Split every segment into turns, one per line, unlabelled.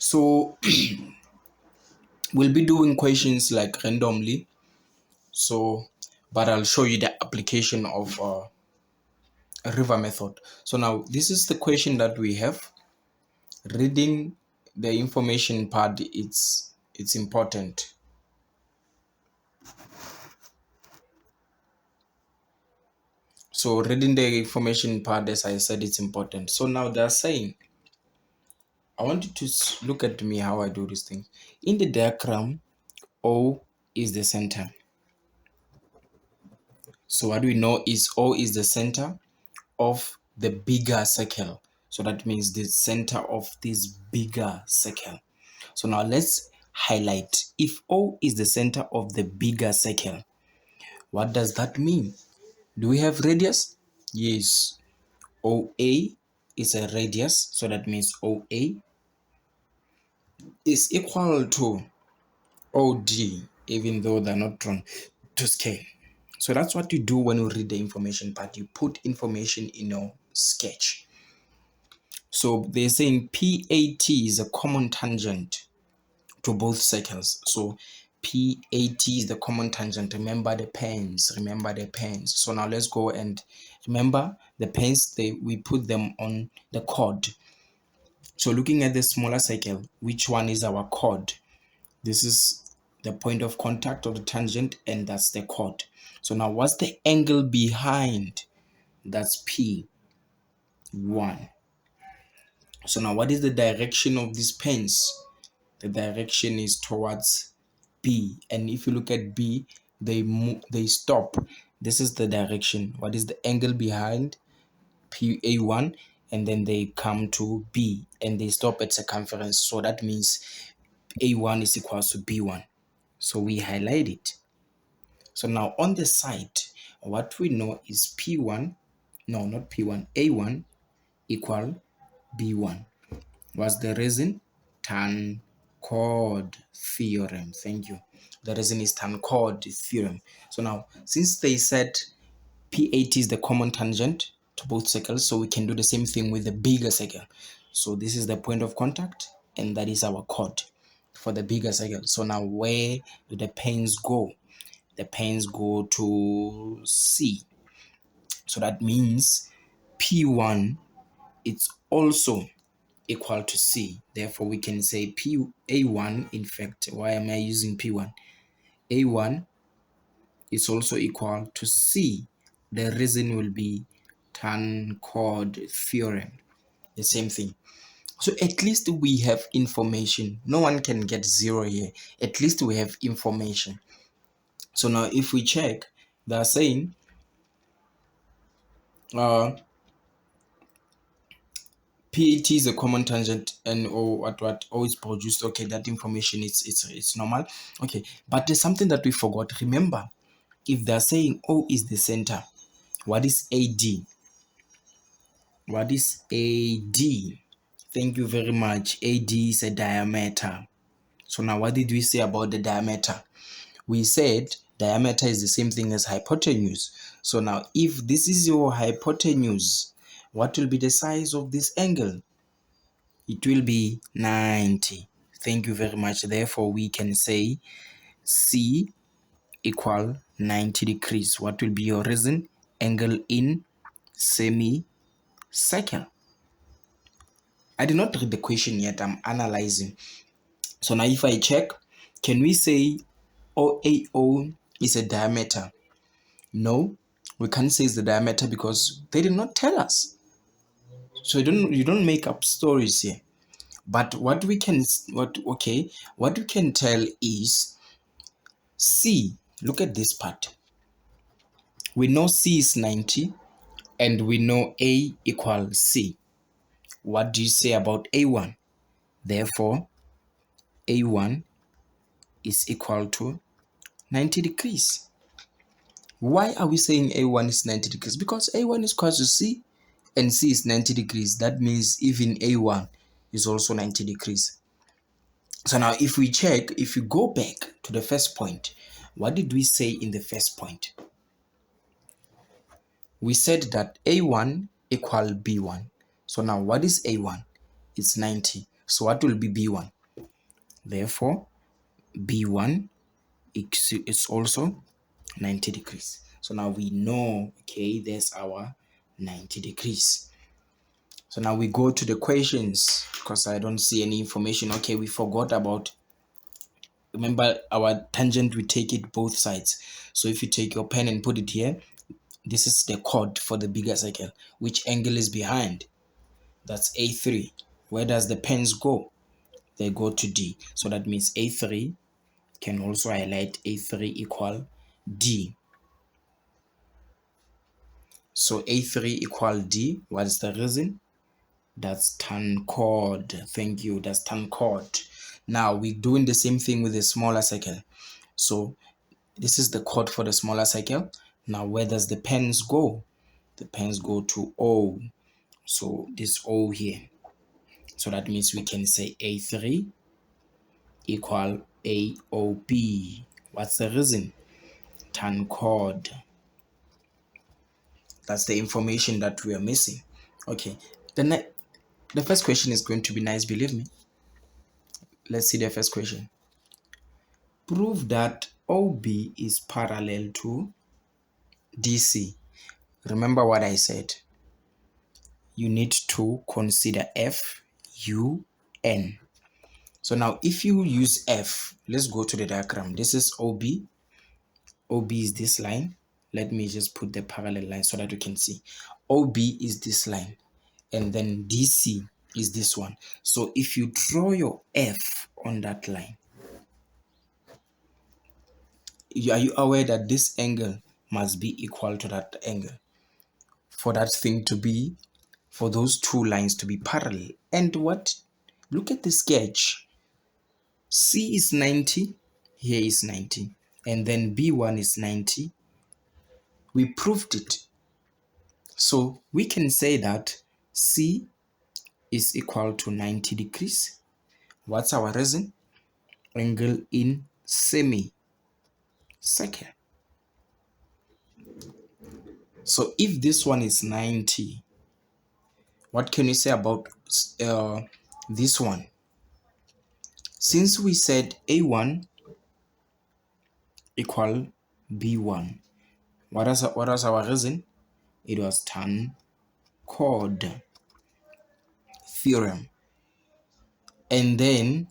So we'll be doing questions like randomly. So, but I'll show you the application of a river method. So now this is the question that we have. Reading the information part, it's important. So reading the information part, as I said, it's important. So now they're saying, I want you to look at me how I do this thing. In the diagram, O is the center. So what we know is O is the center of the bigger circle. So that means the center of this bigger circle. So now let's highlight. If O is the center of the bigger circle, what does that mean? Do we have radius? Yes. OA is a radius. So that means OA is equal to OD, even though they're not drawn to scale. So that's what you do when you read the information part. You put information in your sketch. So they're saying PAT is a common tangent to both circles. So PAT is the common tangent. Remember the pens. Remember the pens. So now let's go and remember the pens. We put them on the chord. So looking at the smaller circle, which one is our chord? This is the point of contact of the tangent, and that's the chord. So now what's the angle behind? That's P1. So now what is the direction of these pens? The direction is towards B. And if you look at B, they stop. This is the direction. What is the angle behind? A1, and then they come to B and they stop at circumference. So that means A1 is equal to B1. So we highlight it. So now on the side, what we know is P1, no, not P1, A1 equal B1. What's the reason? Tan chord theorem. Thank you. The reason is tan chord theorem. So now, since they said PAT is the common tangent to both circles, so we can do the same thing with the bigger circle. So this is the point of contact, and that is our chord for the bigger circle. So now where do the pens go? The pens go to C. So that means P1, it's also equal to C. Therefore, we can say A1, in fact, why am I using P1? A1 is also equal to C. The reason will be tan chord theorem. The same thing. So at least we have information. No one can get zero here. At least we have information. So now if we check, they're saying PAT is a common tangent, and what O is produced. Okay, that information it's normal. Okay, but there's something that we forgot. Remember, if they're saying O is the center, what is AD? What is AD? Thank you very much. AD is a diameter. So now what did we say about the diameter? We said diameter is the same thing as hypotenuse. So now if this is your hypotenuse, what will be the size of this angle? It will be 90. Thank you very much. Therefore, we can say C equal 90 degrees. What will be your reason? Angle in semicircle. I did not read the question yet. I'm analyzing. So now if I check, can we say OAO is a diameter? No, we can't say it's the diameter because they did not tell us. So you don't make up stories here. But what we can tell is C. Look at this part. We know C is 90 and we know A equals C. What do you say about A1? Therefore, A1 is equal to 90 degrees. Why are we saying A1 is 90 degrees? Because A1 is equal to C and C is 90 degrees. That means even A1 is also 90 degrees. So now if we check, if you go back to the first point, what did we say in the first point? We said that A1 equal B1. So now what is A1? It's 90. So what will be B1? Therefore, B1 is also 90 degrees. So now we know, okay, there's our 90 degrees. So now we go to the questions because I don't see any information. Okay, we forgot about, remember our tangent, we take it both sides. So if you take your pen and put it here, this is the chord for the bigger circle. Which angle is behind? That's A3. Where does the pens go? They go to D. So that means A3 can also highlight A3 equal D. So A3 equal D. What is the reason? That's tan chord. Thank you. That's tan chord. Now we're doing the same thing with the smaller circle. So this is the chord for the smaller circle. Now where does the pens go? The pens go to O. So this O here. So that means we can say A3 equal AOB. What's the reason? Tan chord. That's the information that we are missing. Okay. The first question is going to be nice, believe me. Let's see the first question. Prove that OB is parallel to DC. Remember what I said. You need to consider F, U, N. So now if you use F, let's go to the diagram. This is OB. OB is this line. Let me just put the parallel line so that you can see. OB is this line. And then DC is this one. So if you draw your F on that line, are you aware that this angle must be equal to that angle? For that thing to be, for those two lines to be parallel. And what? Look at the sketch. C is 90, here is 90. And then B1 is 90. We proved it. So we can say that C is equal to 90 degrees. What's our reason? Angle in semicircle. So if this one is 90, what can you say about this one? Since we said A1 equal B1, what was our reason? It was tan chord theorem. And then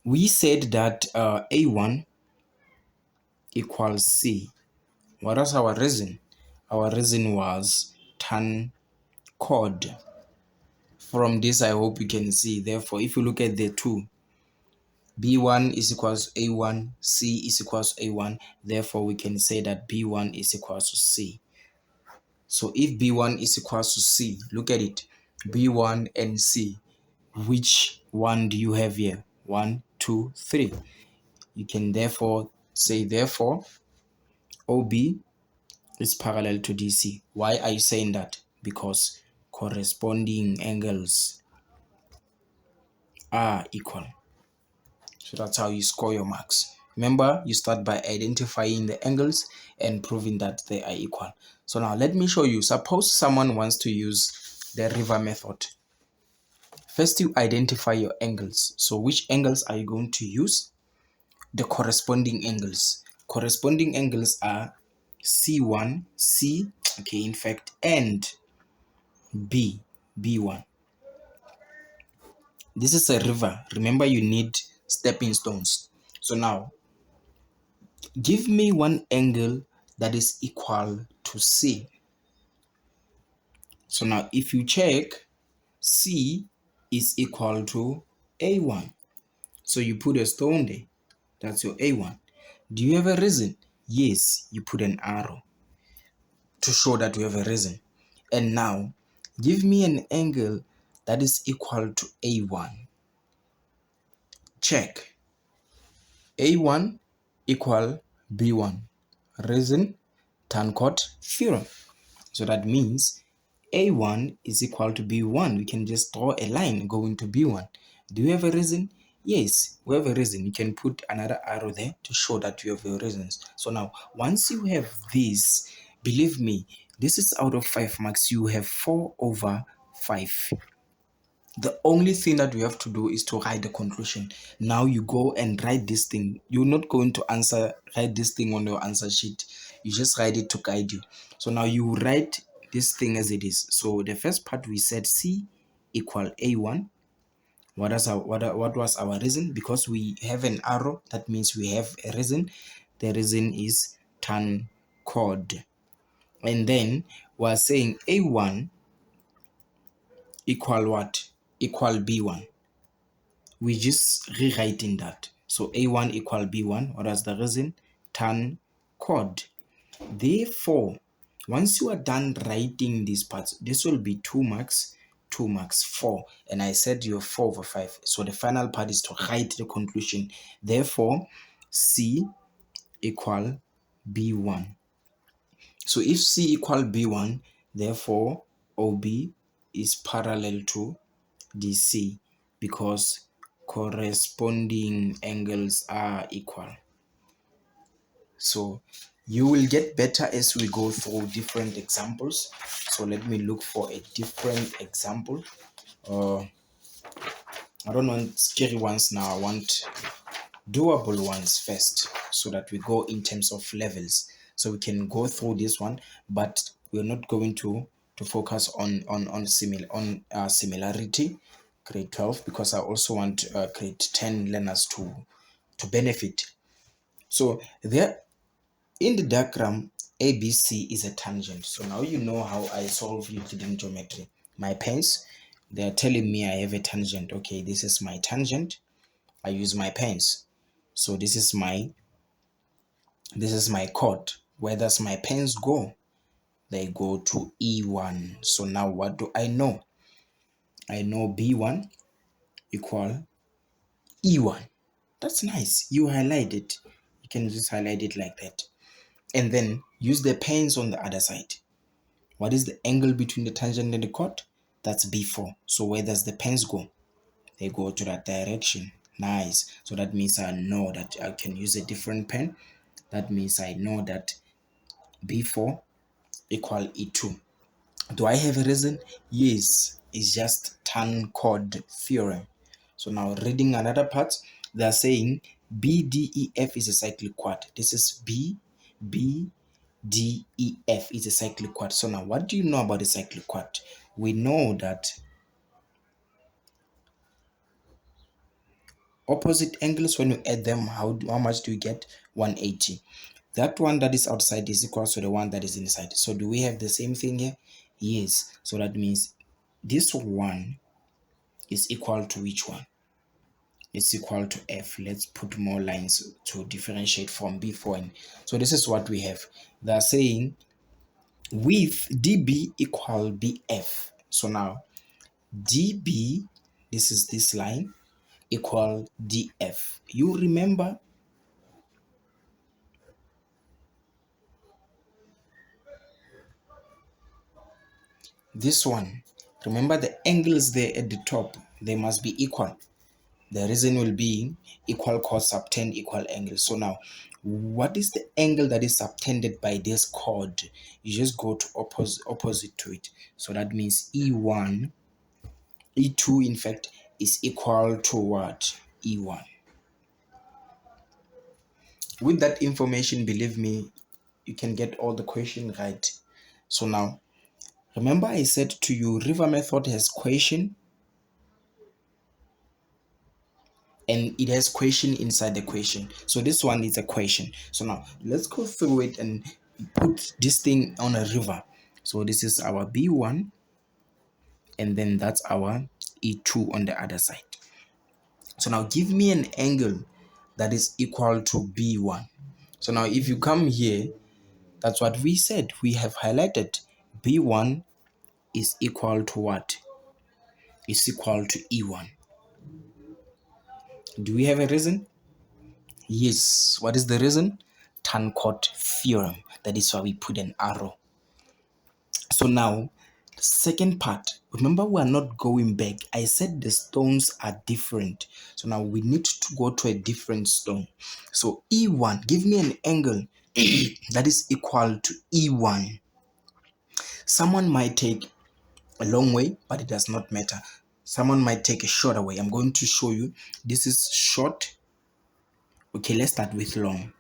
we said that A1 equals C. What was our reason? Our reason was tan chord. From this, I hope you can see. Therefore, if you look at the two, B1 is equals to A1, C is equals to A1. Therefore, we can say that B1 is equals to C. So if B1 is equals to C, look at it. B1 and C. Which one do you have here? 1, 2, 3. You can therefore say, therefore, OB is parallel to DC. Why are you saying that? Because corresponding angles are equal. So that's how you score your marks. Remember, you start by identifying the angles and proving that they are equal. So now let me show you. Suppose someone wants to use the river method. First, you identify your angles. So which angles are you going to use? The corresponding angles. Corresponding angles are C1, C, okay, in fact, and B, B1. This is a river. Remember, you need stepping stones. So now, give me one angle that is equal to C. So now, if you check, C is equal to A1. So you put a stone there. That's your A1. Do you have a reason? Yes, you put an arrow to show that you have a reason. And now, give me an angle that is equal to A1. Check. A1 equal B1. Reason? Tan chord theorem. So that means A1 is equal to B1. We can just draw a line going to B1. Do you have a reason? Yes, we have a reason. You can put another arrow there to show that you have your reasons. So now, once you have this, believe me, this is out of 5 marks. You have 4/5. The only thing that we have to do is to write the conclusion. Now you go and write this thing. You're not going to write this thing on your answer sheet. You just write it to guide you. So now you write this thing as it is. So the first part we said C equal A1. What was our reason? Because we have an arrow, that means we have a reason. The reason is tan chord. And then we're saying A1 equal what? Equal B1. We just rewriting that. So A1 equal B1. What was the reason? Tan chord. Therefore, once you are done writing these parts, this will be 2 marks, 2 marks, 4. And I said you're 4/5. So the final part is to write the conclusion. Therefore, C equal B1. So if C equal B1, therefore OB is parallel to DC because corresponding angles are equal. So you will get better as we go through different examples. So let me look for a different example. I don't want scary ones now. I want doable ones first so that we go in terms of levels. So we can go through this one, but we're not going to focus on similarity grade 12 because I also want grade 10 learners to benefit. So there in the diagram, ABC is a tangent. So now you know how I solve Euclidean geometry. My pens, they're telling me I have a tangent. Okay, this is my tangent. I use my pens. So this is my chord. Where does my pens go? They go to E1. So now what do I know? I know B1 equal E1. That's nice. You highlight it. You can just highlight it like that. And then use the pens on the other side. What is the angle between the tangent and the chord? That's B4. So where does the pens go? They go to that direction. Nice. So that means I know that I can use a different pen. That means I know that B4 equal E2. Do I have a reason? Yes. It's just tan chord theorem. So now reading another part, they are saying BDEF is a cyclic chord. This is BDEF is a cyclic chord. So now what do you know about the cyclic chord? We know that opposite angles, when you add them, how much do you get? 180. That one that is outside is equal to the one that is inside. So do we have the same thing here? Yes. So that means this one is equal to which one? It's equal to F. Let's put more lines to differentiate from B4. So this is what we have. They're saying with DB equal BF. So now DB, this is this line, equal DF. You remember this one. Remember the angles there at the top, they must be equal. The reason will be equal cos subtend equal angle. So now, what is the angle that is subtended by this chord? You just go to opposite to it. So that means E1, E2 in fact is equal to what? E1. With that information, believe me, you can get all the question right. So now, remember I said to you, river method has question and it has question inside the question. So this one is a question. So now let's go through it and put this thing on a river. So this is our B1 and then that's our E2 on the other side. So now give me an angle that is equal to B1. So now if you come here, that's what we said. We have highlighted B1 is equal to what? Is equal to E1. Do we have a reason? Yes. What is the reason? Tan chord theorem. That is why we put an arrow. So now, the second part. Remember, we are not going back. I said the stones are different. So now we need to go to a different stone. So E1, give me an angle that is equal to E1. Someone might take a long way, but it does not matter. Someone might take a shorter way. I'm going to show you. This is short. Okay, let's start with long.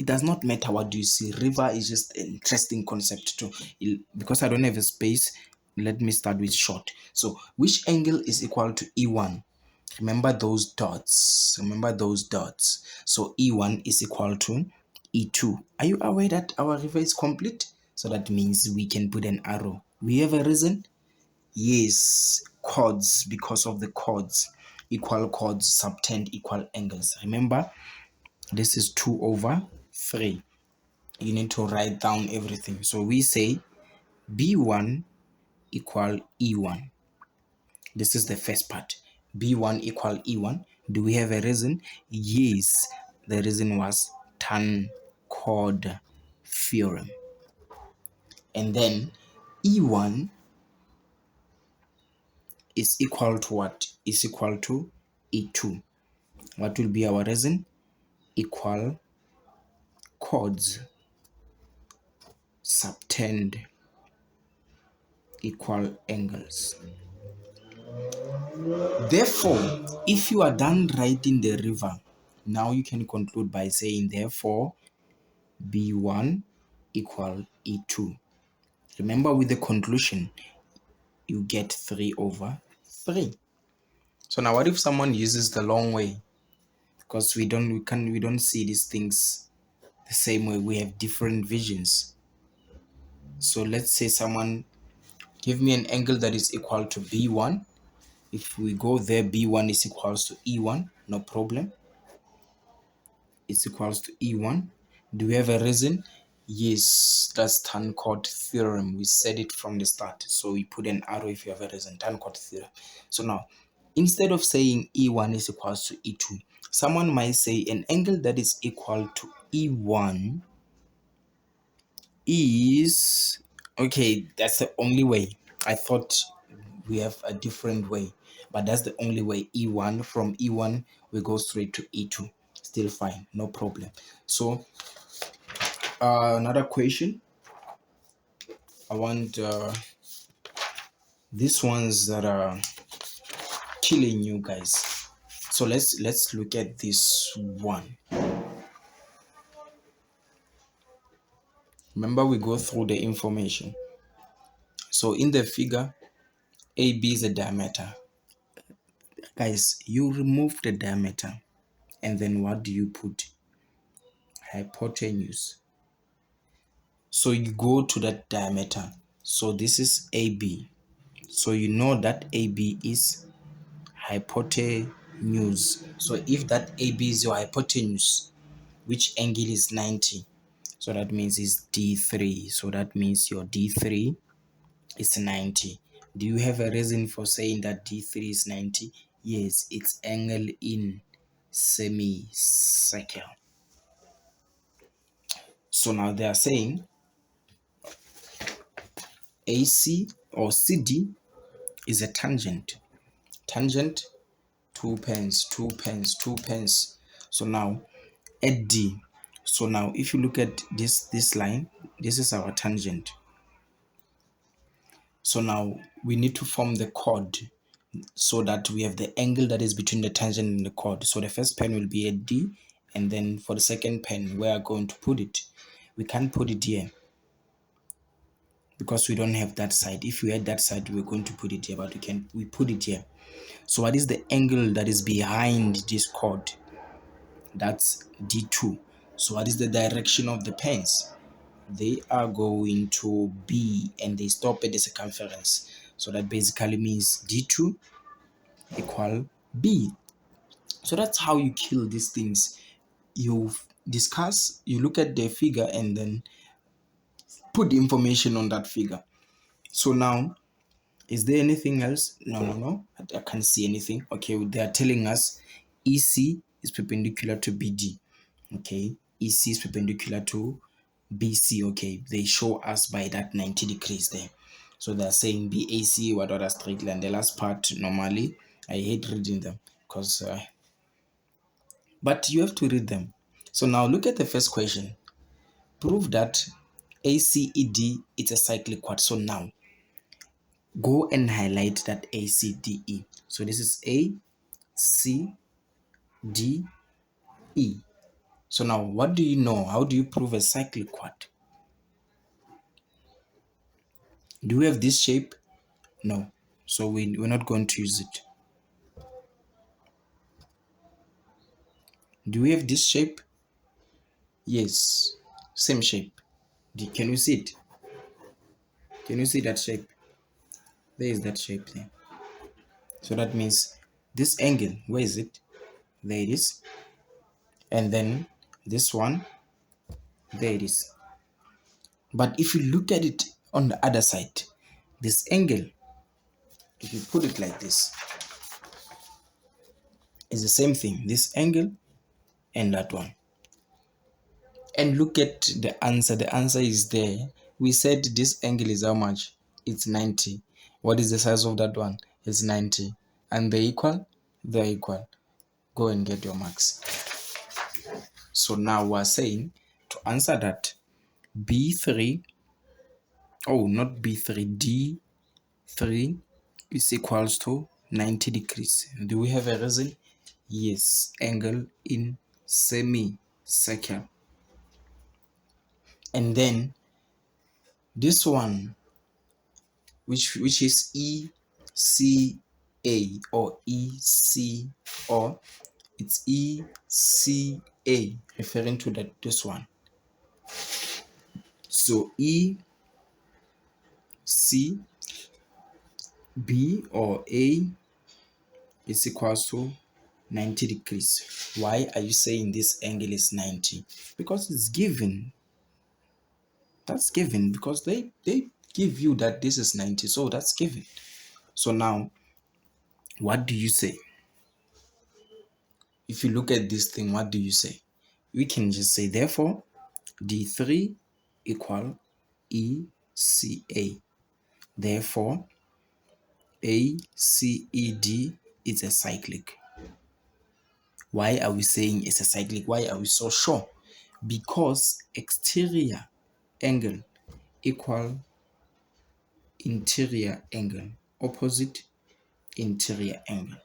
It does not matter what you see. River is just an interesting concept too. Because I don't have a space, let me start with short. So which angle is equal to E1? Remember those dots. Remember those dots. So E1 is equal to E2. Are you aware that our river is complete? So that means we can put an arrow. We have a reason? Yes, chords, because of the chords. Equal chords subtend equal angles. Remember, this is 2 over 3. You need to write down everything. So we say B1 equal E1. This is the first part. B1 equal E1. Do we have a reason? Yes, the reason was tan chord theorem. And then E1 is equal to what? Is equal to E2. What will be our reason? Equal chords subtend equal angles. Therefore, if you are done writing the river, now you can conclude by saying therefore B1 equal E2. Remember, with the conclusion, you get 3 over 3. So now what if someone uses the long way? Because we don't see these things the same way. We have different visions. So let's say someone give me an angle that is equal to B1. If we go there, B1 is equals to E1, no problem. It's equals to E1. Do we have a reason? Yes, that's tan chord theorem. We said it from the start. So we put an arrow if you have a reason, tan chord theorem. So now, instead of saying E1 is equals to E2, someone might say an angle that is equal to E1 is, okay, that's the only way. I thought we have a different way, but that's the only way. E1, from E1 we go straight to E2, still fine, no problem. So another question, I want these ones that are killing you guys. So let's look at this one. Remember, we go through the information. So in the figure, AB is a diameter. Guys, you remove the diameter and then what do you put? Hypotenuse. So you go to that diameter. So this is AB. So you know that AB is hypotenuse. So if that AB is your hypotenuse, which angle is 90? So that means it's D3. So that means your D3 is 90. Do you have a reason for saying that D3 is 90? Yes, it's angle in semicircle. So now they are saying AC or CD is a tangent. Tangent, 2 pence, 2 pence, 2 pence. So now at D. So now if you look at this line, this is our tangent. So now we need to form the chord so that we have the angle that is between the tangent and the chord. So the first pen will be at D, and then for the second pen, we are going to put it. We can't put it here because we don't have that side. If we had that side, we're going to put it here, but we put it here. So what is the angle that is behind this chord? That's D2. So what is the direction of the pens? They are going to B and they stop at the circumference. So that basically means D2 equal B. So that's how you kill these things. You discuss, you look at the figure and then put the information on that figure. So now, is there anything else? No. I can't see anything. Okay, they are telling us EC is perpendicular to BD. Okay, EC is perpendicular to BC. Okay, they show us by that 90 degrees there. So they're saying BAC, what other straight line. The last part, normally, I hate reading them because, but you have to read them. So now look at the first question. Prove that ACED is a cyclic chord. So now, go and highlight that ACDE. So this is A, C, D, E. So now what do you know? How do you prove a cyclic quad? Do we have this shape? No. So we're not going to use it. Do we have this shape? Yes. Same shape. Can you see it? Can you see that shape? There is that shape there. So that means this angle, where is it? There it is. And then this one, there it is. But if you look at it on the other side, this angle, if you put it like this, is the same thing. This angle and that one. And look at the answer. The answer is there. We said this angle is how much? It's 90. What is the size of that one? It's 90. And they equal? They're equal. Go and get your marks. So now we're saying to answer that B3, oh, not B3, D3 is equals to 90 degrees. Do we have a reason? Yes, angle in semicircle. And then this one, which is ECA or EC, or it's ECA, referring to this one. So ECB or A is equals to 90 degrees. Why are you saying this angle is 90? Because it's given. That's given because they give you that this is 90. So that's given. So now, what do you say? If you look at this thing, what do you say? We can just say, therefore, D3 equal ECA. Therefore, ACED is a cyclic. Why are we saying it's a cyclic? Why are we so sure? Because exterior angle equal interior angle, opposite interior angle.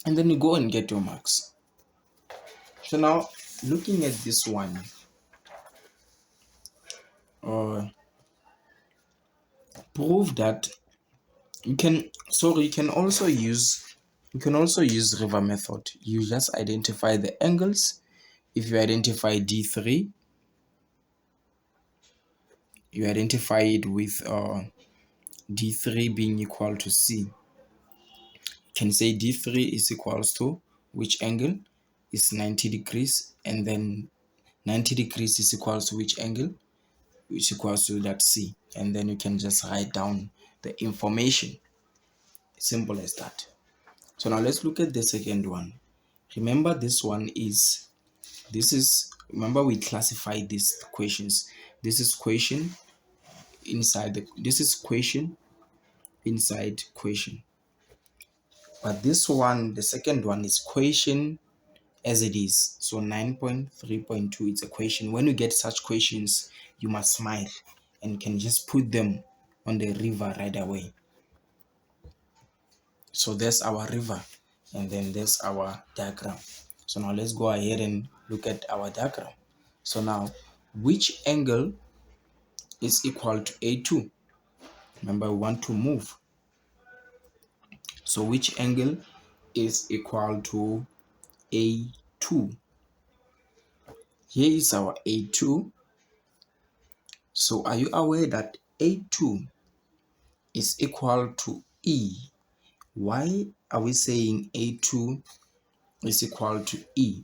And then you go and get your marks. So now, looking at this one, prove that you can also use river method. You just identify the angles. If you identify D3, you identify it with D3 being equal to C. You can say D3 is equals to which angle is 90 degrees, and then 90 degrees is equals to which angle, which equals to that C. And then you can just write down the information. Simple as that. So now let's look at the second one. Remember remember we classified these equations. This is equation inside this is equation inside equation. But this one, the second one, is equation as it is. So 9.3.2 is equation. When you get such questions, you must smile and can just put them on the river right away. So there's our river, and then there's our diagram. So now let's go ahead and look at our diagram. So now, which angle is equal to A2? Remember, we want to move. So which angle is equal to A2? Here is our A2. So are you aware that A2 is equal to E? Why are we saying A2 is equal to E?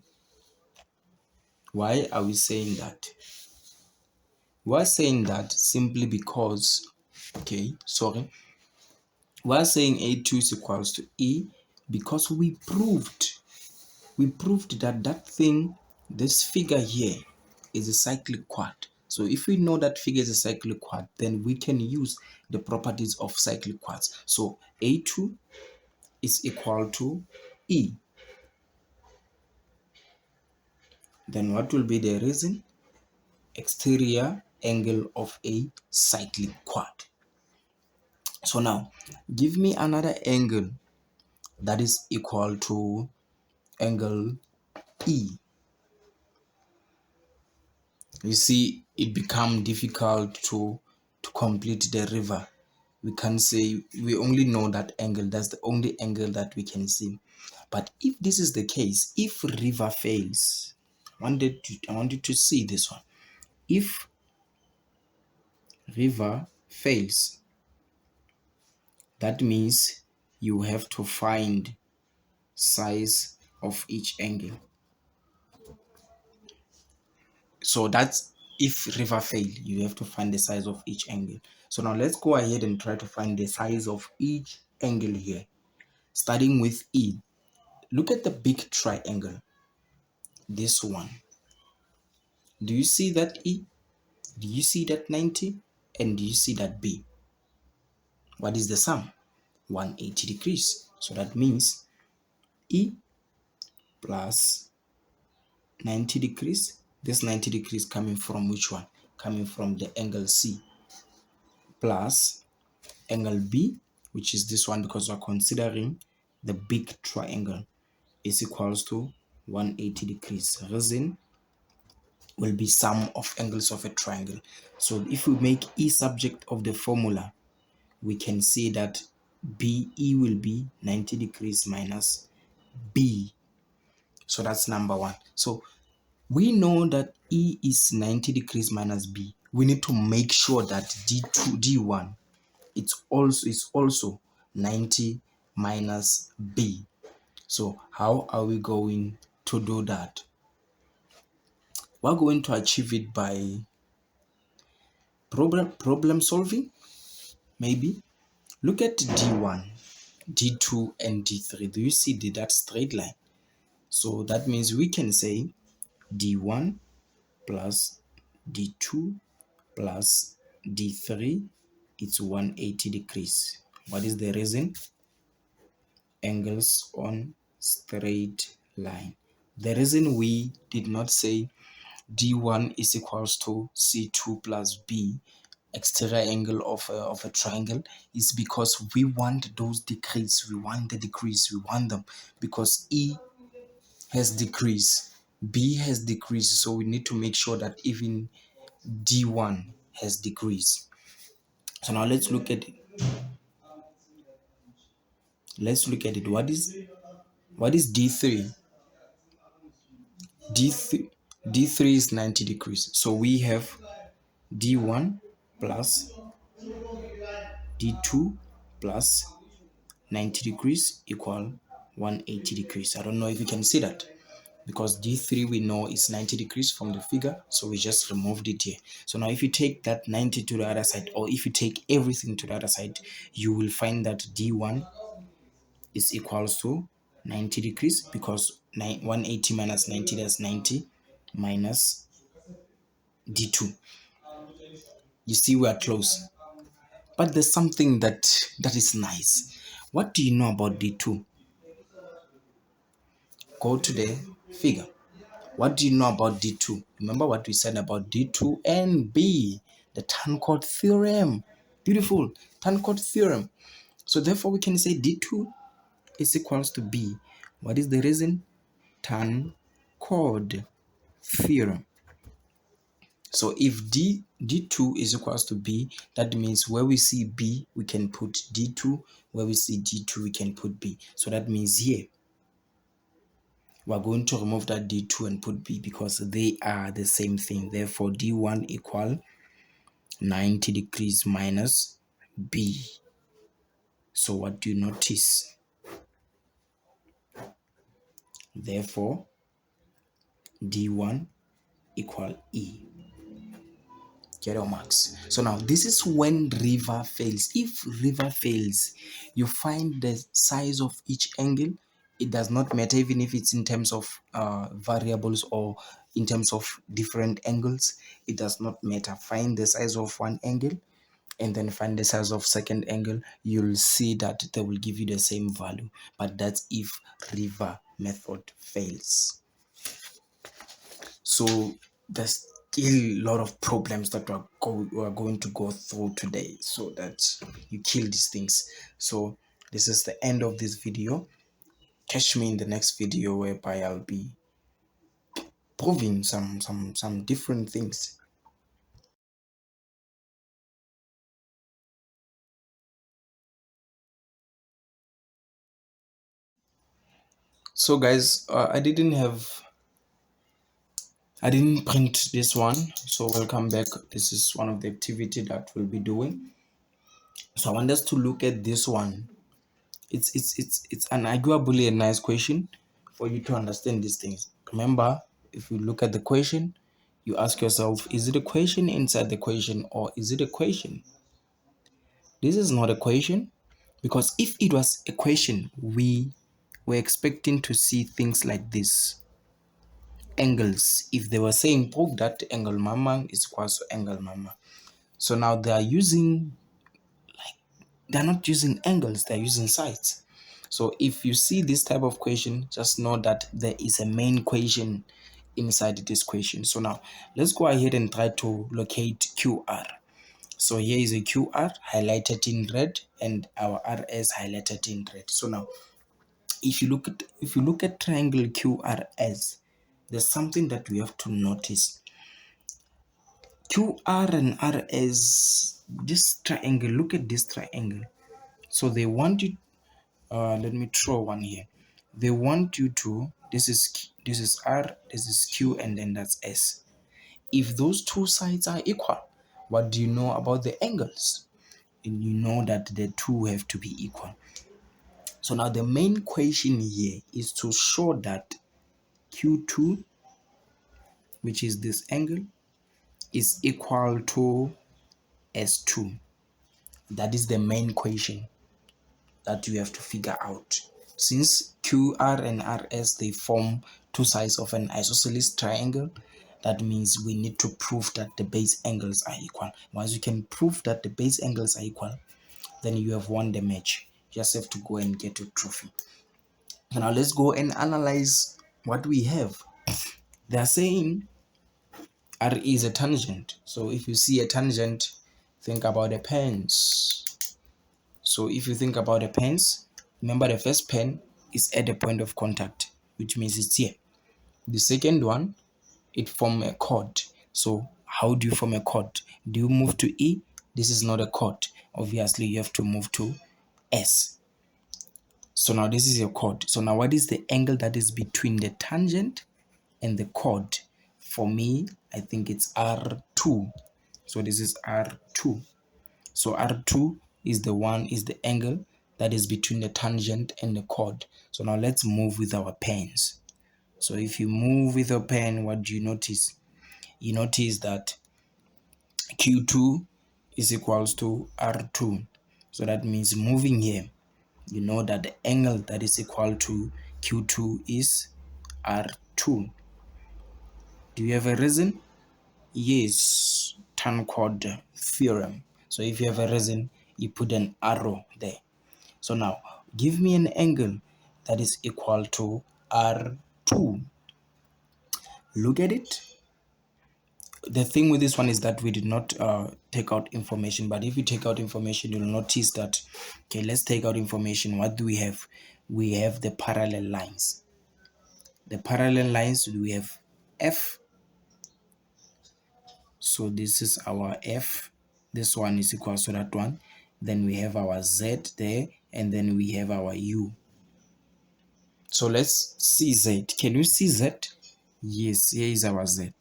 Why are we saying that? We're saying that simply because, we're saying A2 is equals to E because we proved that thing, this figure here, is a cyclic quad. So if we know that figure is a cyclic quad, then we can use the properties of cyclic quads. So A2 is equal to E. Then what will be the reason? Exterior angle of a cyclic quad. So now give me another angle that is equal to angle E. You see, it become difficult to complete the river. We can say we only know that angle. That's the only angle that we can see. But if this is the case, if river fails, I want you to see this one. If river fails, that means you have to find size of each angle. So that's if river fail, you have to find the size of each angle. So now let's go ahead and try to find the size of each angle here. Starting with E. Look at the big triangle. This one. Do you see that E? Do you see that 90? And do you see that B? What is the sum? 180 degrees. So that means E plus 90 degrees. This 90 degrees coming from which one? Coming from the angle C, plus angle B, which is this one because we're considering the big triangle, is equals to 180 degrees. Reason will be sum of angles of a triangle. So if we make E subject of the formula, we can see that BE will be 90 degrees minus B. So that's number one. So we know that E is 90 degrees minus B. We need to make sure that D2, D1, is also 90 minus B. So how are we going to do that? We're going to achieve it by problem solving, maybe. Look at D1, D2, and D3. Do you see that straight line? So that means we can say D1 plus D2 plus D3, it's 180 degrees. What is the reason? Angles on straight line. The reason we did not say D1 is equals to C2 plus B, exterior angle of a triangle, is because we want those degrees. We want the degrees. We want them because E has degrees, B has degrees. So we need to make sure that even D1 has degrees. So now let's look at it. Let's look at it. What is D3? D3 is 90 degrees. So we have D1 plus D2 plus 90 degrees equal 180 degrees. I don't know if you can see that because D3 we know is 90 degrees from the figure, so we just removed it here. So now if you take that 90 to the other side, or if you take everything to the other side, you will find that D1 is equals to 90 degrees because 180 minus 90, that's 90 minus D2. You see we are close. But there's something that is nice. What do you know about D2? Go to the figure. What do you know about D2? Remember what we said about D2 and B, the Tancourt theorem. Beautiful, Tancourt theorem. So therefore we can say D2 is equals to B. What is the reason? Tancourt theorem. So if D2 is equals to B, that means where we see B, we can put D2. Where we see D2, we can put B. So that means here, we're going to remove that D2 and put B because they are the same thing. Therefore, D1 equal 90 degrees minus B. So what do you notice? Therefore, D1 equal E. Get your marks. So now this is when river fails. If river fails, you find the size of each angle. It does not matter even if it's in terms of variables or in terms of different angles. It does not matter. Find the size of one angle and then find the size of second angle. You'll see that they will give you the same value. But that's if river method fails. So the kill a lot of problems that we are going to go through today, so that you kill these things. So this is the end of this video. Catch me in the next video, whereby I'll be proving some different things. So guys, I didn't print this one, so welcome back. This is one of the activity that we'll be doing. So I want us to look at this one. It's an arguably a nice question for you to understand these things. Remember, if you look at the question, you ask yourself, is it a question inside the question, or is it a question? This is not a question, because if it was a question, we were expecting to see things like this. Angles. If they were saying prove that angle mama is equals to angle mama. So now they're not using angles, they're using sides. So if you see this type of question, just know that there is a main question inside this question. So now let's go ahead and try to locate QR. So here is a QR highlighted in red and our RS highlighted in red. So now if you look at triangle QRS, there's something that we have to notice. QR and RS, this triangle, look at this triangle. So they want you, let me throw one here. They want you to, this is R, this is Q, and then that's S. If those two sides are equal, what do you know about the angles? And you know that the two have to be equal. So now the main question here is to show that Q2, which is this angle, is equal to S2. That is the main question that you have to figure out. Since QR and RS, they form two sides of an isosceles triangle, that means we need to prove that the base angles are equal. Once you can prove that the base angles are equal, then you have won the match. You just have to go and get your trophy. So now let's go and analyze what we have. They are saying R is a tangent. So if you see a tangent, think about a pens. So if you think about a pens, remember the first pen is at the point of contact, which means it's here. The second one, it forms a chord. So how do you form a chord? Do you move to E? This is not a chord. Obviously, you have to move to S. So now this is your chord. So now what is the angle that is between the tangent and the chord? For me, I think it's R2. So this is R2. So R2 is the angle that is between the tangent and the chord. So now let's move with our pens. So if you move with a pen, what do you notice? You notice that Q2 is equals to R2. So that means moving here, you know that the angle that is equal to Q2 is R2. Do you have a reason? Yes, tan chord theorem. So if you have a reason, you put an arrow there. So now give me an angle that is equal to R2. Look at it. The thing with this one is that we did not take out information, but if you take out information, you'll notice that, okay, let's take out information. What do we have? We have the parallel lines. The parallel lines, we have F. So this is our F. This one is equal to that one. Then we have our Z there, and then we have our U. So let's see Z. Can you see Z? Yes, here is our Z.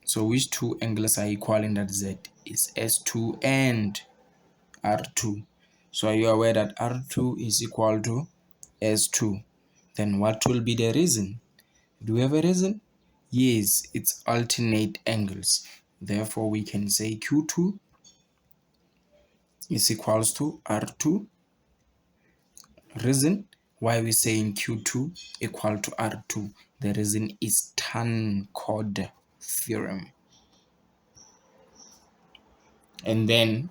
So which two angles are equal in that Z? It's S2 and R2. So are you aware that R2 is equal to S2? Then what will be the reason? Do we have a reason? Yes, it's alternate angles. Therefore, we can say Q2 is equals to R2. Reason why we saying Q2 equal to R2? The reason is tan chord theorem. And then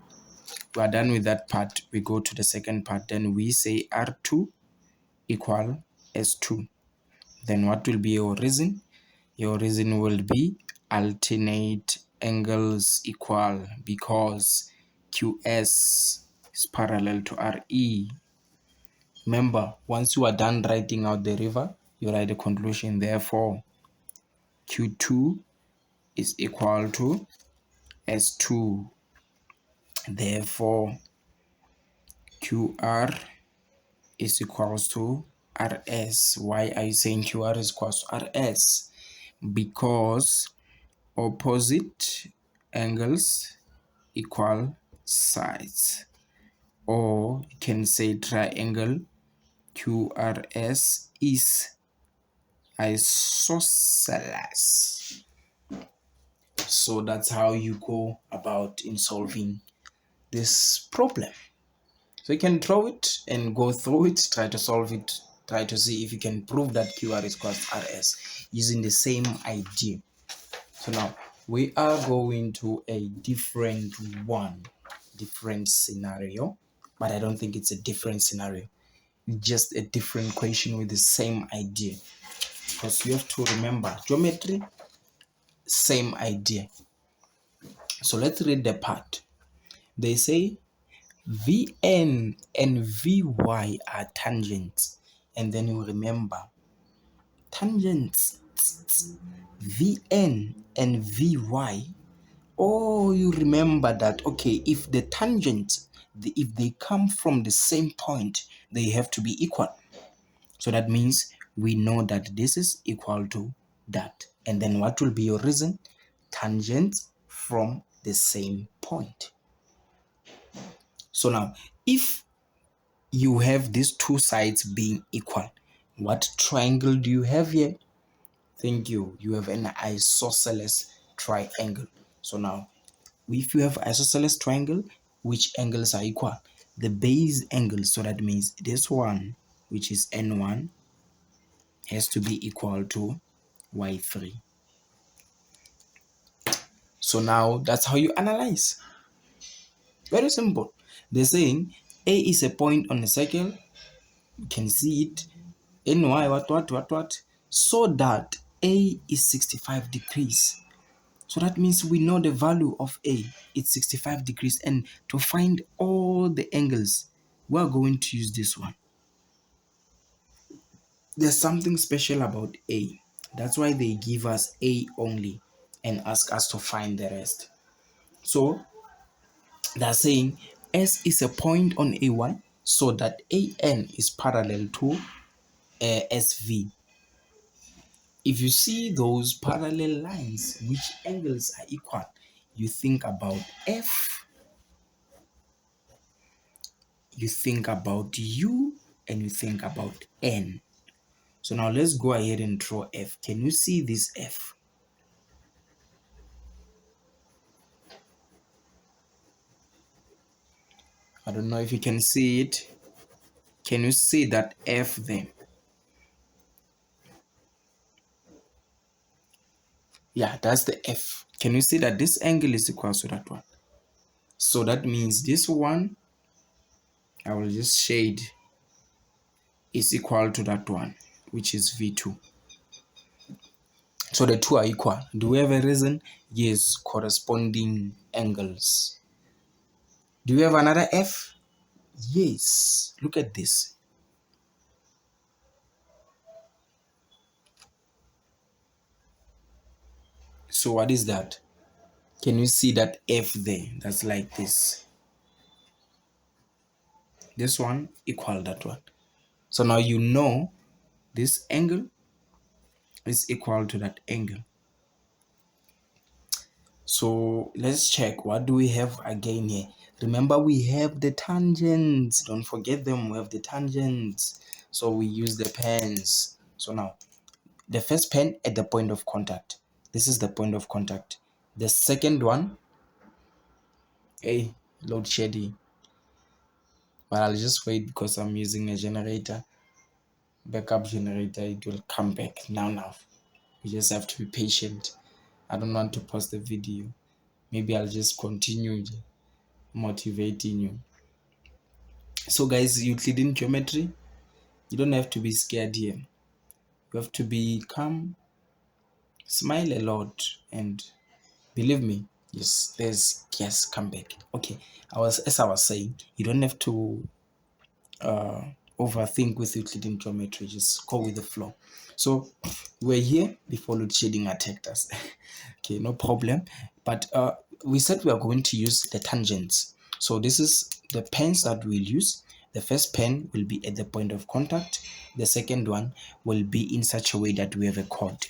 we are done with that part. We go to the second part. Then we say R2 equal S2. Then what will be your reason? Your reason will be alternate angles equal because QS is parallel to RE. Remember, once you are done writing out the river, you write the conclusion. Therefore, Q2 is equal to S2. Therefore, QR is equals to RS. Why are you saying QR is equals to RS? Because opposite angles equal sides. Or you can say triangle QRS is isosceles. So that's how you go about in solving this problem. So you can draw it and go through it, try to solve it, try to see if you can prove that QR is equals to RS using the same idea. So now we are going to a different scenario, but I don't think it's a different scenario. It's just a different question with the same idea. Because you have to remember, geometry, same idea. So let's read the part. They say Vn and Vy are tangents. And then you remember, tangents, Vn and Vy. Oh, you remember that, okay, if the tangents, if they come from the same point, they have to be equal. So that means we know that this is equal to that. And then what will be your reason? Tangents from the same point. So now, if you have these two sides being equal, what triangle do you have here? Thank you. You have an isosceles triangle. So now, if you have isosceles triangle, which angles are equal? The base angle. So that means this one, which is N1, has to be equal to Y3. So now that's how you analyze. Very simple. They're saying A is a point on the circle. You can see it. NY, what? So that A is 65 degrees. So that means we know the value of A. It's 65 degrees. And to find all the angles, we're going to use this one. There's something special about A. That's why they give us A only and ask us to find the rest. So they're saying S is a point on A1 so that AN is parallel to SV. If you see those parallel lines, which angles are equal, you think about F, you think about U, and you think about N. So now let's go ahead and draw F. Can you see this F? I don't know if you can see it. Can you see that F there? Yeah, that's the F. Can you see that this angle is equal to that one? So that means this one, I will just shade, is equal to that one, which is V2. So the two are equal. Do we have a reason? Yes, corresponding angles. Do you have another F? Yes. Look at this. So what is that? Can you see that F there? That's like this. This one equal that one. So now you know this angle is equal to that angle. So let's check. What do we have again here? Remember, we have the tangents. Don't forget them. We have the tangents. So we use the pens. So now, the first pen at the point of contact. This is the point of contact. The second one, load shedding. But I'll just wait because I'm using a generator. Backup generator. It will come back now. You just have to be patient. I don't want to pause the video. Maybe I'll just continue motivating you. So guys, Euclidean geometry, you don't have to be scared here. You have to be calm, Smile a lot and believe me, yes, there's yes, come back. Okay. As I was saying, you don't have to uh overthink with Euclidean geometry, just go with the flow. So we're here before load shedding attacked us. Okay, no problem. But we said we are going to use the tangents. So this is the pens that we'll use. The first pen will be at the point of contact. The second one will be in such a way that we have a chord.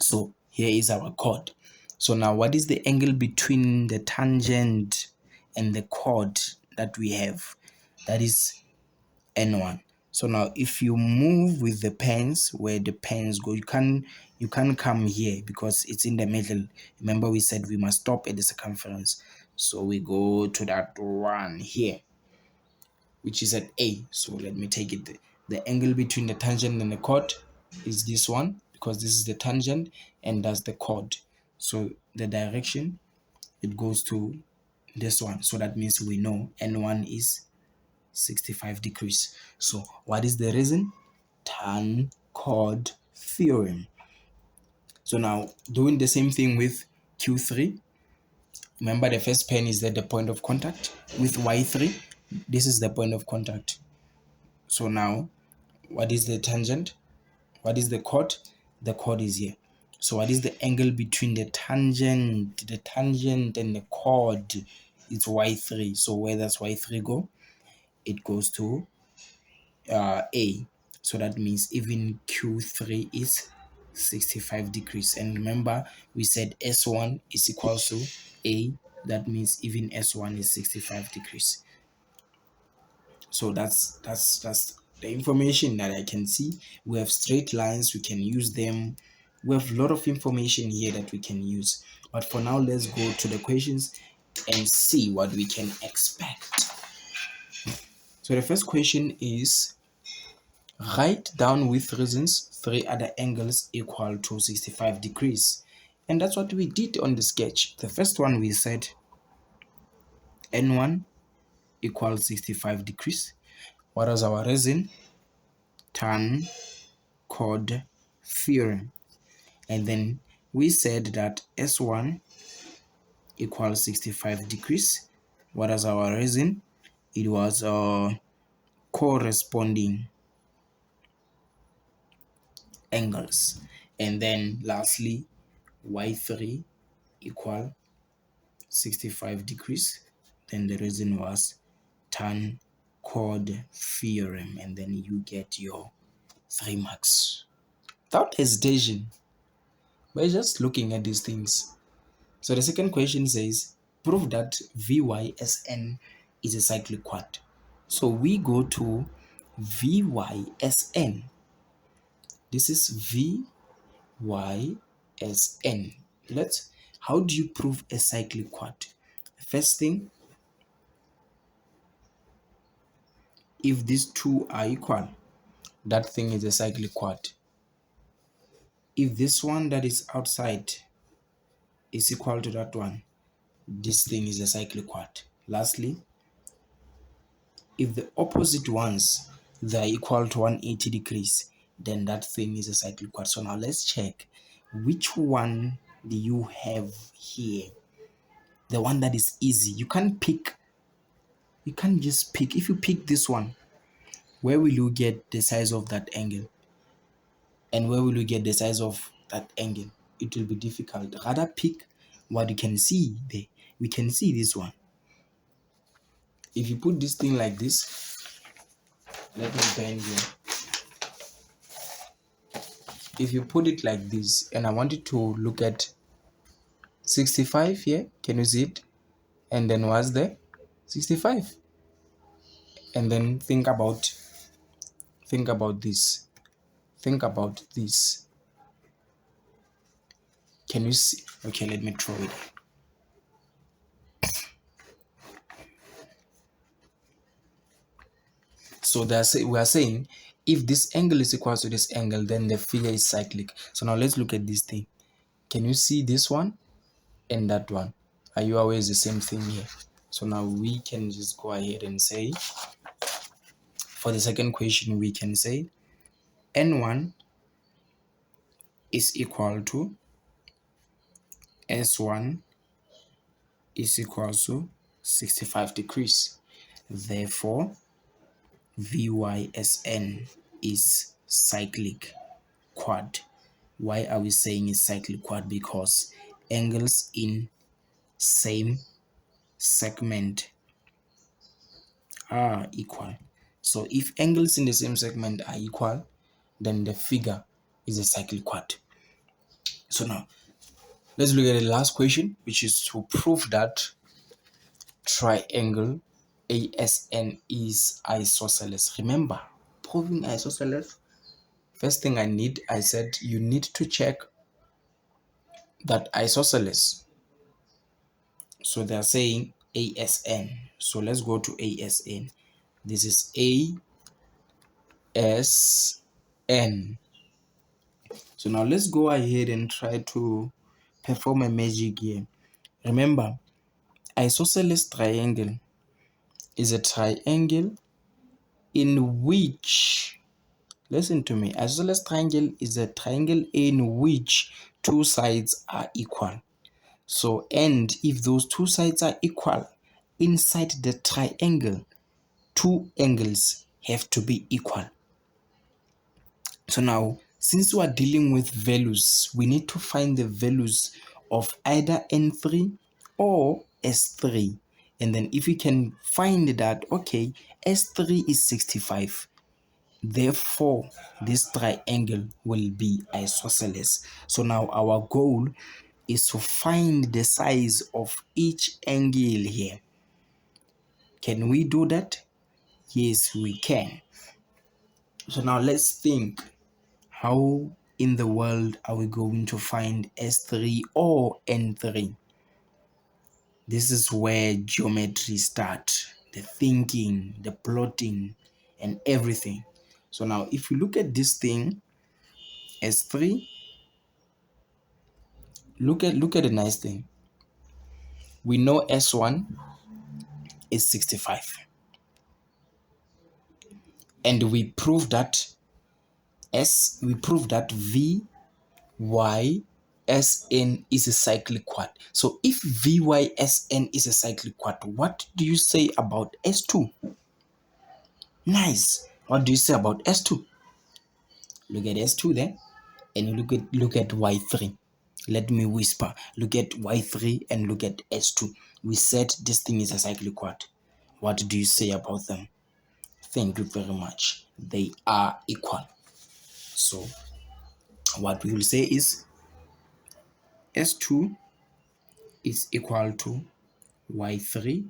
So here is our chord. So now what is the angle between the tangent and the chord that we have? That is N1. So now if you move with the pens where the pens go, you can't come here because it's in the middle. Remember we said we must stop at the circumference. So we go to that one here, which is at A. So let me take it. The angle between the tangent and the chord is this one because this is the tangent and that's the chord. So the direction, it goes to this one. So that means we know N1 is 65 degrees. So what is the reason? Tan chord theorem. So now doing the same thing with Q3. Remember the first pen is at the point of contact with Y3. This is the point of contact. So now what is the tangent? What is the chord? The chord is here. So what is the angle between the tangent and the chord? It's Y3. So where does Y3 go? It goes to A. So that means even Q3 is 65 degrees. And remember, we said S1 is equals to A. That means even S1 is 65 degrees. So that's the information that I can see. We have straight lines, we can use them. We have a lot of information here that we can use. But for now, let's go to the questions and see what we can expect. So the first question is, write down with reasons 3 other angles equal to 65 degrees. And that's what we did on the sketch. The first one we said N1 equals 65 degrees. What was our reason? Tan chord theorem. And then we said that S1 equals 65 degrees. What is our reason? It was corresponding angles. And then lastly, Y3 equal 65 degrees. Then the reason was tan chord theorem. And then you get your 3 marks. Without hesitation, we're just looking at these things. So the second question says, prove that VYSN is a cyclic quad. So we go to VYSN. This is VYSN. How do you prove a cyclic quad? First thing, if these two are equal, that thing is a cyclic quad. If this one that is outside is equal to that one, this thing is a cyclic quad. Lastly, if the opposite ones they are equal to 180 degrees, then that thing is a cyclic quad. So now let's check which one do you have here. The one that is easy. You can't just pick. If you pick this one, where will you get the size of that angle? And where will you get the size of that angle? It will be difficult. Rather pick what you can see there. We can see this one. If you put this thing like this, let me bend you. If you put it like this, and I want you to look at 65 here, can you see it? And then what's there? 65. And then think about this. Think about this. Can you see? Okay, let me draw it. So we are saying if this angle is equal to this angle, then the figure is cyclic. So now let's look at this thing. Can you see this one and that one? Are you aware it's the same thing here? So now we can just go ahead and say, for the second question, we can say N1 is equal to S1 is equal to 65 degrees. Therefore, VYSN is cyclic quad. Why are we saying it's cyclic quad? Because angles in same segment are equal. So if angles in the same segment are equal, then the figure is a cyclic quad. So now let's look at the last question, which is to prove that triangle ASN is isosceles. Remember, proving isosceles, first thing I said you need to check that isosceles. So they're saying ASN. So let's go to ASN. This is ASN. So now let's go ahead and try to perform a magic here. Remember, isosceles triangle is a triangle in which, listen to me, isosceles triangle is a triangle in which two sides are equal. So, and if those two sides are equal, inside the triangle, two angles have to be equal. So now, since we are dealing with values, we need to find the values of either N3 or S3. And then if we can find that, okay, S3 is 65. Therefore, this triangle will be isosceles. So now our goal is to find the size of each angle here. Can we do that? Yes, we can. So now let's think, how in the world are we going to find S3 or N3? This is where geometry starts, the thinking, the plotting, and everything. So now if you look at this thing, S3, look at the nice thing. We know S1 is 65. And we prove that VYSN is a cyclic quad. So if VYSN is a cyclic quad, what do you say about S2? Nice. What do you say about S2? Look at S2 there, and look at Y3. Let me whisper. Look at Y3 and look at S2. We said this thing is a cyclic quad. What do you say about them? Thank you very much. They are equal. So what we will say is S2 is equal to Y3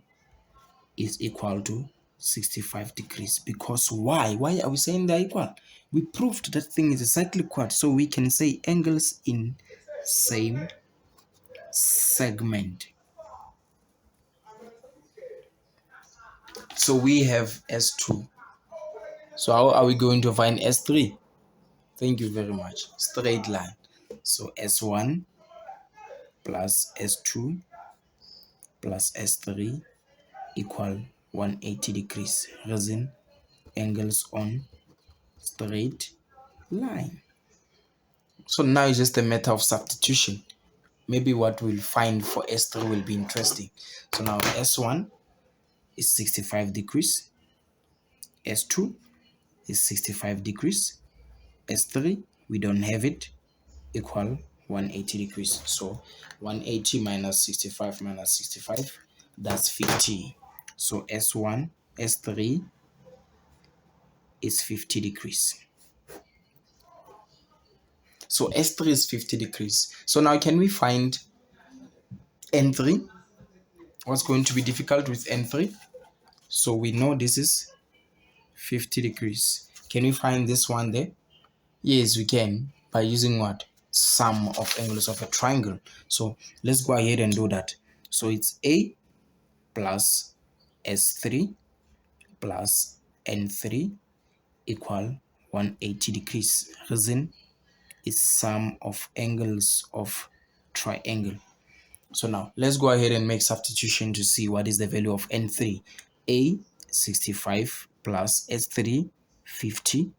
is equal to 65 degrees. Because why? Why are we saying they're equal? We proved that thing is a cyclic quad, so we can say angles in same segment. So we have S2. So how are we going to find S3? Thank you very much. Straight line. So S1 plus S2 plus S3 equal 180 degrees. Reason angles on straight line. So now it's just a matter of substitution. Maybe what we'll find for S3 will be interesting. So now S1 is 65 degrees. S2 is 65 degrees. S3, we don't have it, equal 180 degrees. So 180 minus 65, that's 50. So S3 is 50 degrees. So S3 is 50 degrees. So now can we find N3? What's going to be difficult with N3? So we know this is 50 degrees. Can we find this one there? Yes, we can, by using what? Sum of angles of a triangle. So let's go ahead and do that. So it's A plus S3 plus N3 equal 180 degrees. Reason is sum of angles of triangle. So now let's go ahead and make substitution to see what is the value of N3. A 65 plus S3 50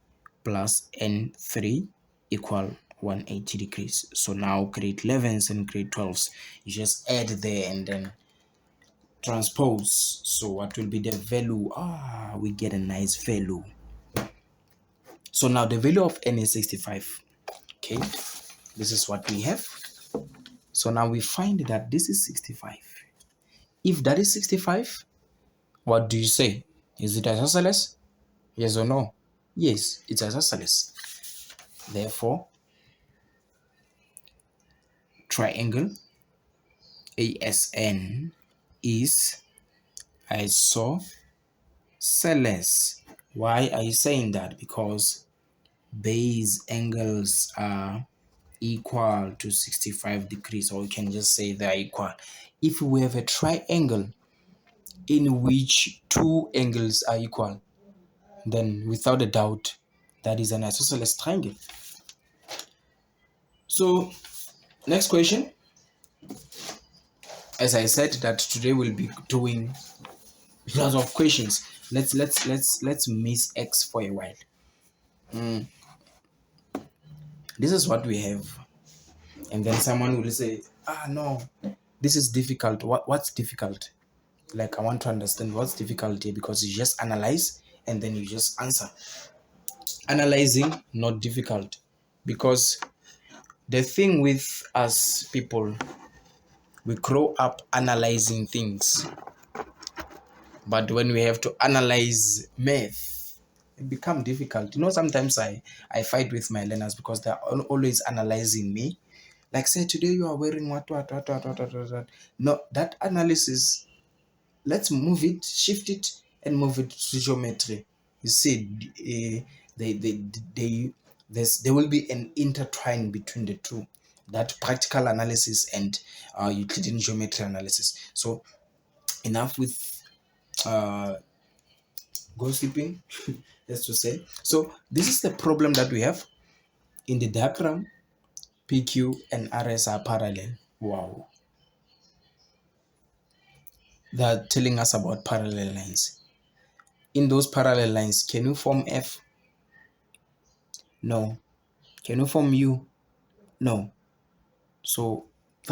plus N3 equal 180 degrees. So now grade 11s and grade 12s, you just add there and then transpose. So what will be the value? We get a nice value. So now the value of n is 65. Okay, this is what we have. So now we find that this is 65. If that is 65, what do you say? Is it isosceles? Yes or no? Yes, it's isosceles. Therefore, triangle ASN is isosceles. Why are you saying that? Because base angles are equal to 65 degrees, or you can just say they're equal. If we have a triangle in which two angles are equal, then without a doubt, that is an isosceles triangle. So, next question. As I said that today we'll be doing lots of questions. Let's miss X for a while. This is what we have, and then someone will say, no, this is difficult. What's difficult? Like, I want to understand what's difficult here, because you just analyze and then you just answer. Analyzing, not difficult, because the thing with us people, we grow up analyzing things, but when we have to analyze math, it becomes difficult. Sometimes I fight with my learners because they're always analyzing me. Like, say today you are wearing what. No, that analysis, let's move it, shift it, and move it to geometry. You see, there will be an intertwine between the two, that practical analysis and Euclidean geometry analysis. So enough with gossiping, let's just say. So this is the problem that we have in the diagram. PQ and RS are parallel. Wow, they're telling us about parallel lines. In those parallel lines, can you form F? No. Can you form U? No. So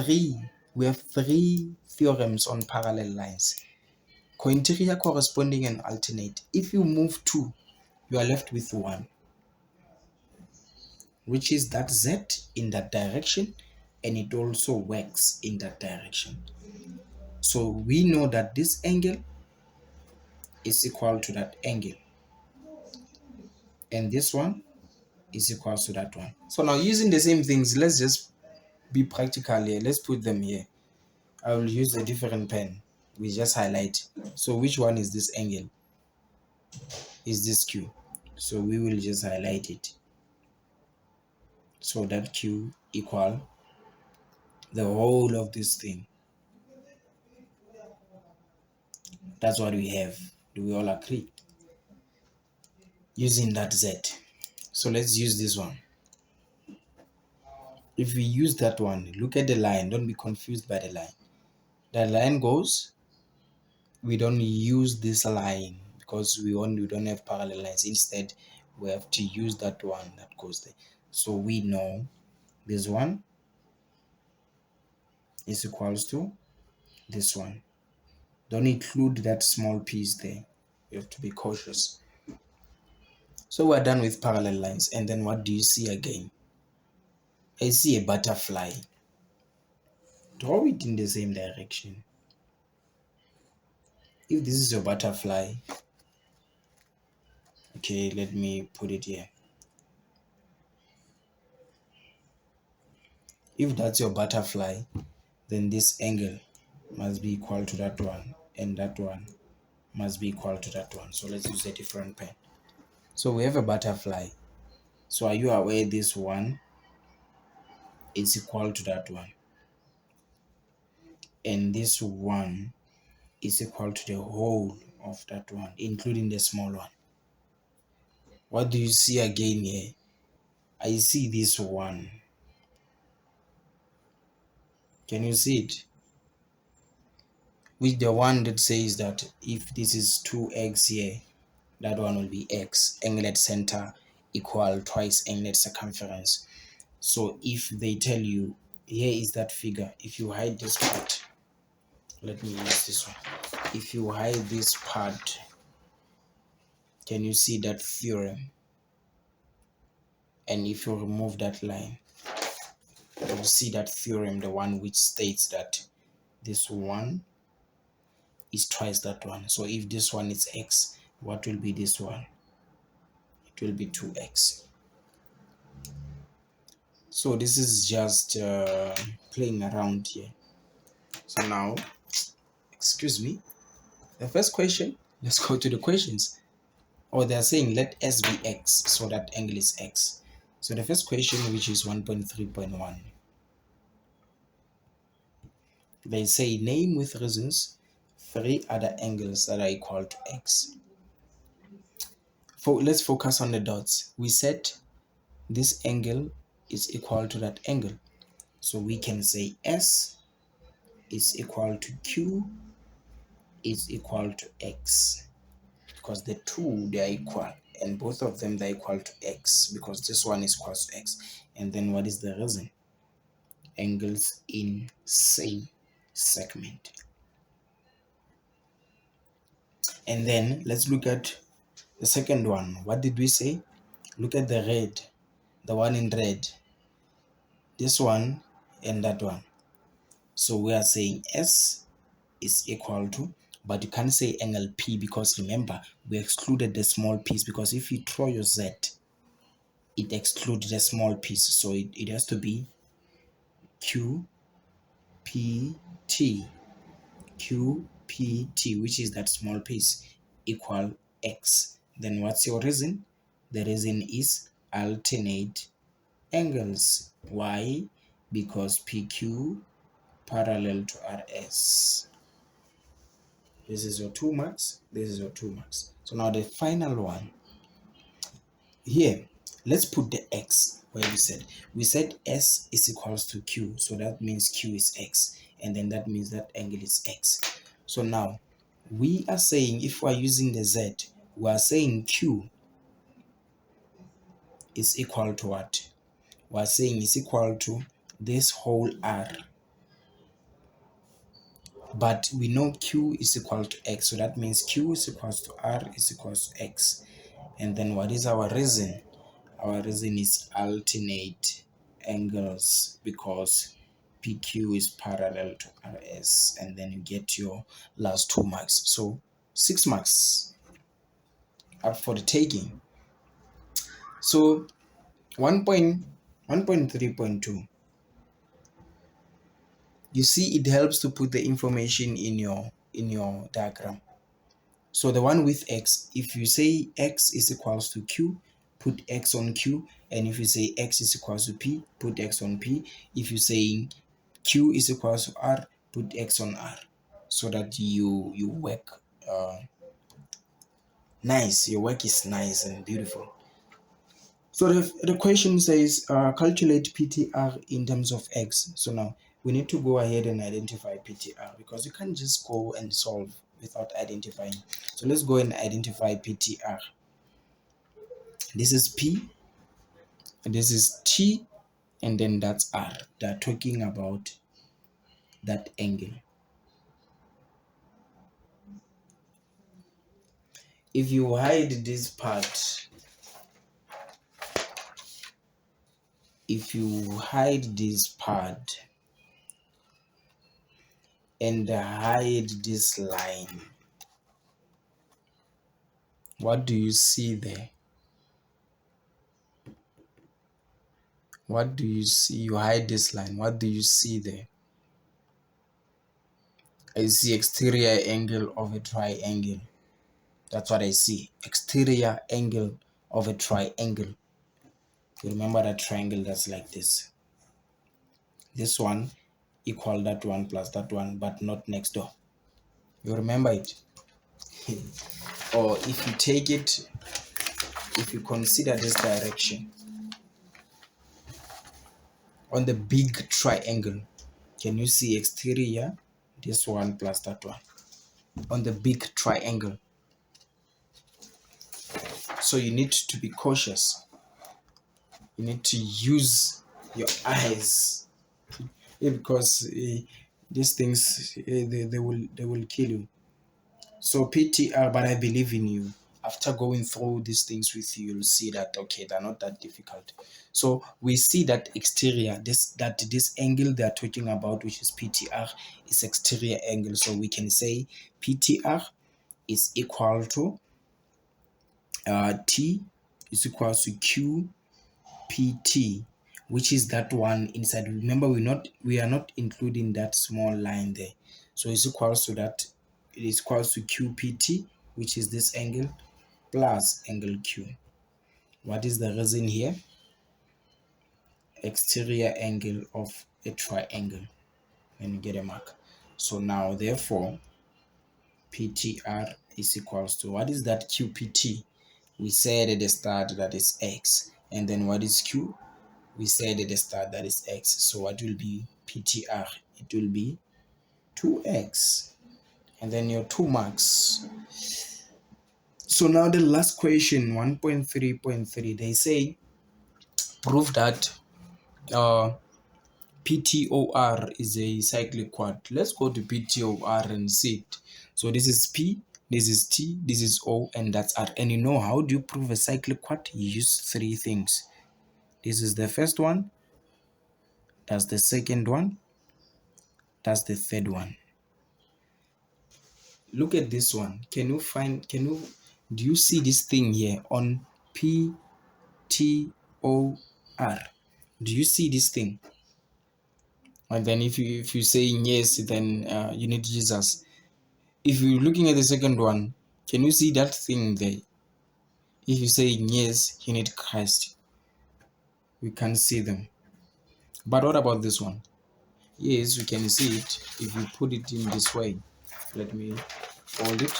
we have three theorems on parallel lines. Cointerior, corresponding, and alternate. If you move two, you are left with one, which is that Z in that direction, and it also works in that direction. So we know that this angle is equal to that angle, and this one is equal to that one. So now, using the same things, let's just be practical here. Let's put them here. I will use a different pen. We just highlight. So which one is this angle? Is this Q? So we will just highlight it. So that Q equal the whole of this thing. That's what we have. Do we all agree? Using that Z. So let's use this one. If we use that one, look at the line. Don't be confused by the line. That line goes. We don't use this line because we don't have parallel lines. Instead, we have to use that one that goes there. So we know this one is equals to this one. Don't include that small piece there. You have to be cautious. So we're done with parallel lines. And then what do you see again? I see a butterfly. Draw it in the same direction. If this is your butterfly, okay, let me put it here. If that's your butterfly, then this angle must be equal to that one, and that one must be equal to that one. So let's use a different pen. So we have a butterfly. So are you aware this one is equal to that one? And this one is equal to the whole of that one, including the small one. What do you see again here? I see this one. Can you see it? With the one that says that if this is 2x here, that one will be x, angle at center equal twice angle at circumference. So if they tell you, here is that figure, if you hide this part, let me use this one. If you hide this part, can you see that theorem? And if you remove that line, you'll see that theorem, the one which states that this one is twice that one. So if this one is x, what will be this one? It will be 2x. So this is just playing around here. So now, excuse me, the first question, let's go to the questions. Or they're saying let s be x, so that angle is x. So the first question, which is 1.3.1, they say name with reasons 3 other angles that are equal to x. Let's focus on the dots. We said this angle is equal to that angle. So we can say S is equal to Q is equal to X, because the two, they are equal, and both of them, they're equal to X, because this one is equal to X. And then what is the reason? Angles in same segment. And then let's look at the second one. What did we say? Look at the red, the one in red, this one and that one. So we are saying S is equal to, but you can't say angle P, because remember, we excluded the small piece, because if you throw your Z, it excludes the small piece. So it has to be QPT, QPT, which is that small piece, equal X. Then what's your reason? The reason is alternate angles. Why? Because PQ parallel to RS. This is your 2 marks. This is your 2 marks. So now the final one. Here, let's put the x where we said S is equals to Q. So that means Q is X. And then that means that angle is X. So now we are saying, if we're using the Z, we are saying Q is equal to what? We are saying it's equal to this whole R. But we know Q is equal to X. So that means Q is equals to R is equals to X. And then what is our reason? Our reason is alternate angles, because PQ is parallel to RS, and then you get your last 2 marks. So 6 marks up for the taking. So 1.3.2, you see, it helps to put the information in your diagram. So the one with x, if you say x is equals to q, put x on q. And if you say x is equals to p, put x on p. If you say q is equals to r, put x on r, so that you work nice. Your work is nice and beautiful. So the question says calculate PTR in terms of x. So now we need to go ahead and identify PTR, because you can't just go and solve without identifying. So let's go and identify PTR. This is P, this is T, and then that's R. They're talking about that angle. If you hide this part, and hide this line, what do you see there? What do you see? You hide this line. What do you see there? I see exterior angle of a triangle. That's what I see. Exterior angle of a triangle. You remember that triangle that's like this. This one equal that one plus that one, but not next door. You remember it? Or if you take it, if you consider this direction on the big triangle, can you see exterior? This one plus that one on the big triangle. So you need to be cautious. You need to use your eyes. Yeah, because these things they will kill you. So PTR, but I believe in you. After going through these things with you, you'll see that okay, they're not that difficult. So we see that exterior, this angle they're talking about, which is PTR, is exterior angle. So we can say PTR is equal to T is equal to QPT, which is that one inside. Remember, we are not including that small line there. So it's equals to that. It is equals to QPT, which is this angle, plus angle Q. What is the reason here? Exterior angle of a triangle. When you get a mark. So now, therefore, PTR is equals to, what is that QPT? We said at the start that is X. And then what is Q? We said at the start that is X. So what will be PTR? It will be 2X. And then your 2 marks. So now the last question, 1.3.3, they say prove that PTOR is a cyclic quad. Let's go to PTOR and see it. So this is P, this is T, this is O, and that's R. And you know how do you prove a cyclic quad? You use 3 things. This is the first one, that's the second one, that's the third one. Look at this one. Do you see this thing here on PTOR? Do you see this thing? And then if you saying yes, then you need Jesus. If you're looking at the second one, can you see that thing there? If you say yes, you need Christ. We can't see them. But what about this one? Yes, we can see it if you put it in this way. Let me fold it.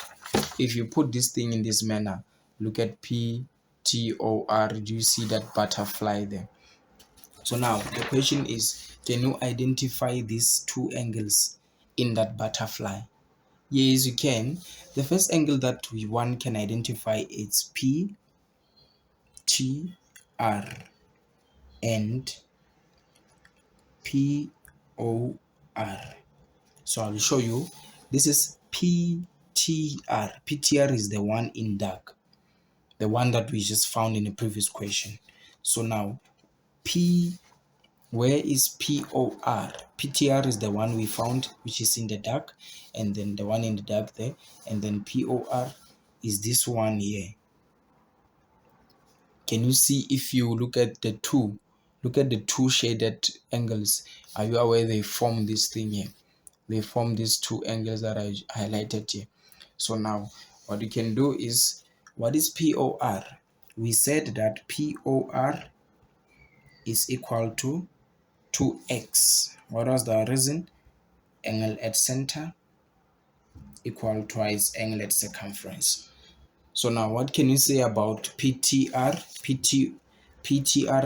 If you put this thing in this manner, look at PTOR. Do you see that butterfly there? So now the question is, can you identify these 2 angles in that butterfly? Yes, you can. The first angle that one can identify is PTR and POR. So I'll show you. This is PTR. PTR is the one in dark, the one that we just found in the previous question. So now where is POR? PTR is the one we found, which is in the dark, and then the one in the dark there, and then POR is this one here. Can you see? If you look at the two shaded angles, are you aware they form this thing here? They form these 2 angles that I highlighted here. So now what you can do is, what is POR? We said that POR is equal to 2x. What was the reason? Angle at center equal twice angle at circumference. So now what can you say about PTR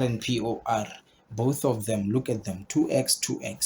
and POR? Both of them, look at them, 2x, 2x.